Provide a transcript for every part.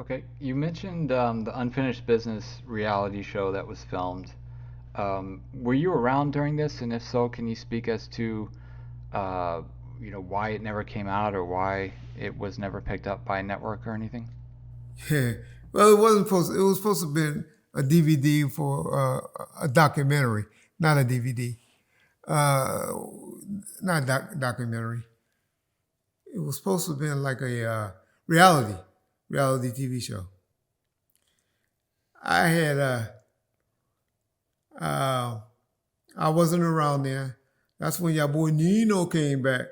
Okay, you mentioned the Unfinished Business reality show that was filmed. Were you around during this? And if so, can you speak as to, uh, why it never came out or why it was never picked up by a network or anything? Yeah. Well, it wasn't supposed. It was supposed to have been a DVD for a documentary, not a DVD. Uh, not documentary. It was supposed to have been like a reality, reality TV show. I had uh, I wasn't around there. That's when your boy Nino came back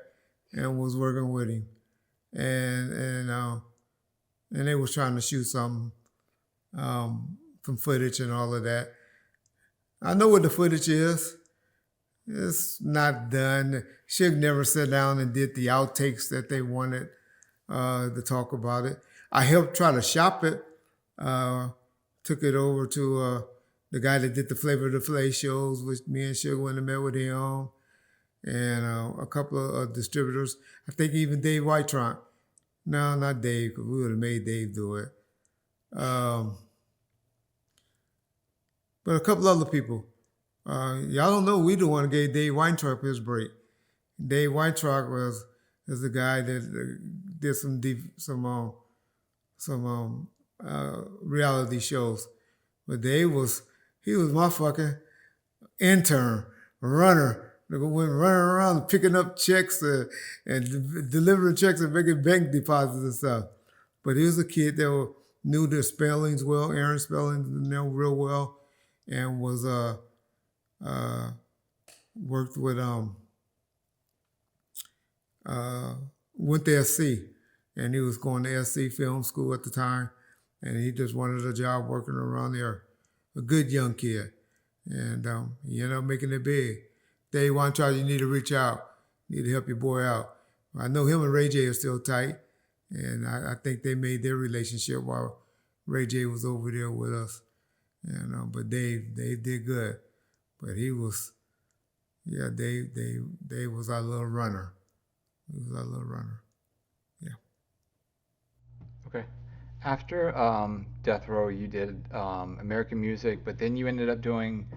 and was working with him, and and uh, and they was trying to shoot some footage and all of that. I know what the footage is. It's not done. Suge never sat down and did the outtakes that they wanted to talk about it. I helped try to shop it. Uh, Took it over to the guy that did the Flavor of the Flay shows, which me and Suge went and met with him, and a couple of distributors. I think even Dave Whitetrunk. No, not Dave, because we would have made Dave do it. Um, but a couple other people. Y'all don't know we the one who gave Dave Weintraub his break. Dave Weintraub was the guy that did some reality shows, but Dave was he was my fucking intern, runner. Went running around picking up checks and delivering checks and making bank deposits and stuff. But he was a kid that knew their spellings well, Aaron spellings knew real well, and was uh, worked with uh, went to SC, and he was going to SC film school at the time, and he just wanted a job working around there. A good young kid, and he ended up making it big. Day one charge, you need to reach out, you need to help your boy out. I know him and Ray J are still tight, and I think they made their relationship while Ray J was over there with us. And but Dave did good, but he was yeah Dave was our little runner. He was our little runner. Yeah. Okay. After Death Row, you did American Music, but then you ended up doing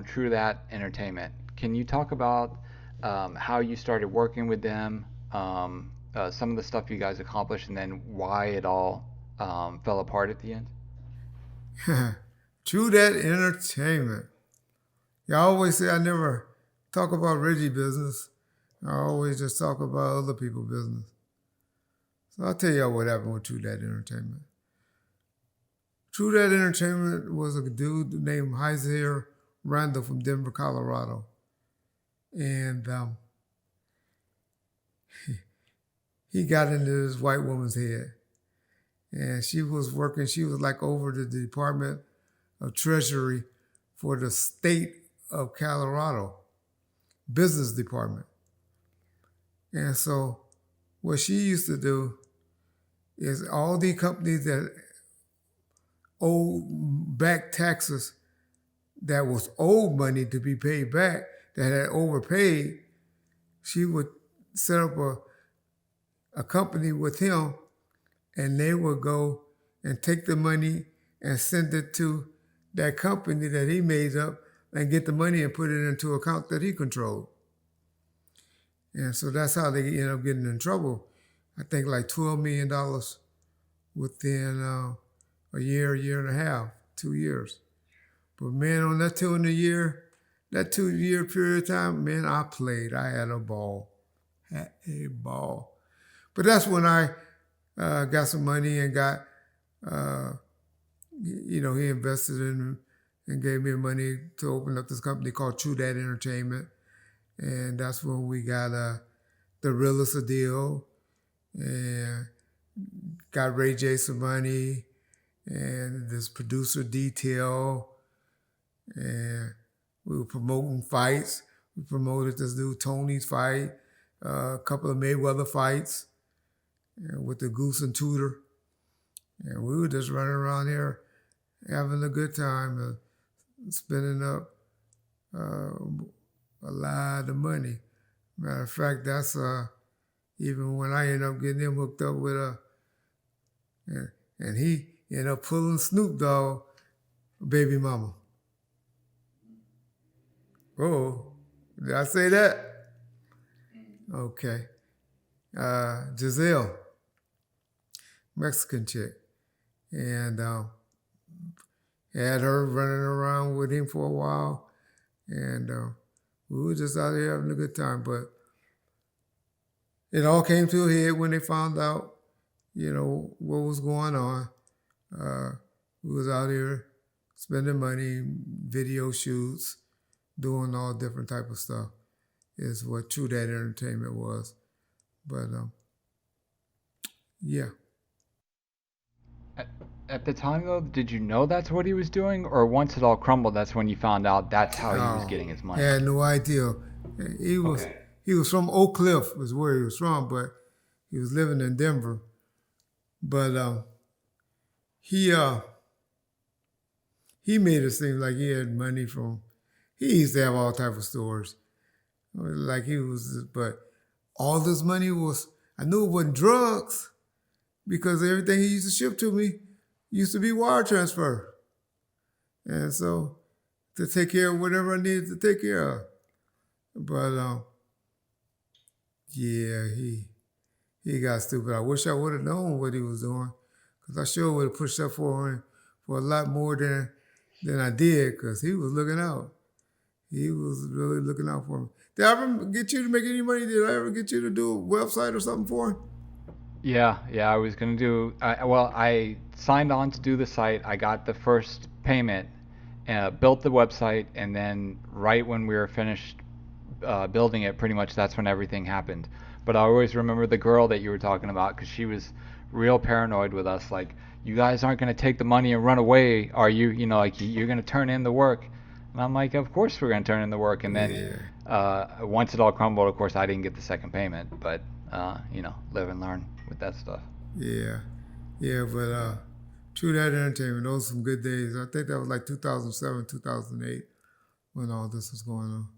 True That Entertainment. Can you talk about how you started working with them, some of the stuff you guys accomplished, and then why it all fell apart at the end? True That Entertainment. Y'all always say I never talk about Reggie business. I always just talk about other people's business. So I'll tell y'all what happened with True That Entertainment. True That Entertainment was a dude named Heiser Randall from Denver, Colorado. And he got into this white woman's head. And she was working, she was like over the Department of Treasury for the state of Colorado, business department. And so what she used to do is all the companies that owe back taxes that was owed money to be paid back that had overpaid, she would set up a company with him, and they would go and take the money and send it to that company that he made up and get the money and put it into an account that he controlled. And so that's how they end up getting in trouble. I think like $12 million within a year and a half, 2 years. But man, on that 2 year, that 2 year period of time, man, I played. I had a ball. Had a ball. But that's when I got some money and got, he invested in and gave me money to open up this company called True Dat Entertainment. And that's when we got the realist deal and got Ray J some money and this producer detail. And we were promoting fights. We promoted this dude Tony's fight, a couple of Mayweather fights with the Goose and Tudor. And we were just running around here having a good time, spending up a lot of money. Matter of fact, that's even when I ended up getting him hooked up with and he ended up pulling Snoop Dogg baby mama. Oh, did I say that? Okay. Giselle, Mexican chick. And had her running around with him for a while. And we were just out there having a good time. But it all came to a head when they found out, what was going on. Uh, we was out here spending money, video shoots, doing all different type of stuff. Is what Tru Dat Entertainment was. But yeah. At, at the time, though, did you know that's what he was doing, or once it all crumbled, that's when you found out that's how he was Oh, getting his money? had no idea. He was Okay. he was from Oak Cliff, is where he was from, but he was living in Denver. But he he made it seem like he had money from. He used to have all type of stores, like he was. But all this money was. I knew it wasn't drugs because everything he used to ship to me used to be wire transfer, and so to take care of whatever I needed to take care of. But yeah, he got stupid. I wish I would have known what he was doing, because I sure would have pushed up for him for a lot more than I did, because he was looking out. He was really looking out for me. Did I ever get you to make any money? Did I ever get you to do a website or something for him? Yeah, I was gonna do. Well, I signed on to do the site. I got the first payment, built the website, and then right when we were finished building it, pretty much that's when everything happened. But I always remember the girl that you were talking about because she was real paranoid with us. Like, you guys aren't gonna take the money and run away, are you? Like you're gonna turn in the work. And I'm like, of course we're gonna turn in the work. And then Yeah, once it all crumbled, of course I didn't get the second payment. But live and learn with that stuff. yeah, yeah. But True That Entertainment, those were some good days. I think that was like 2007, 2008 when all this was going on.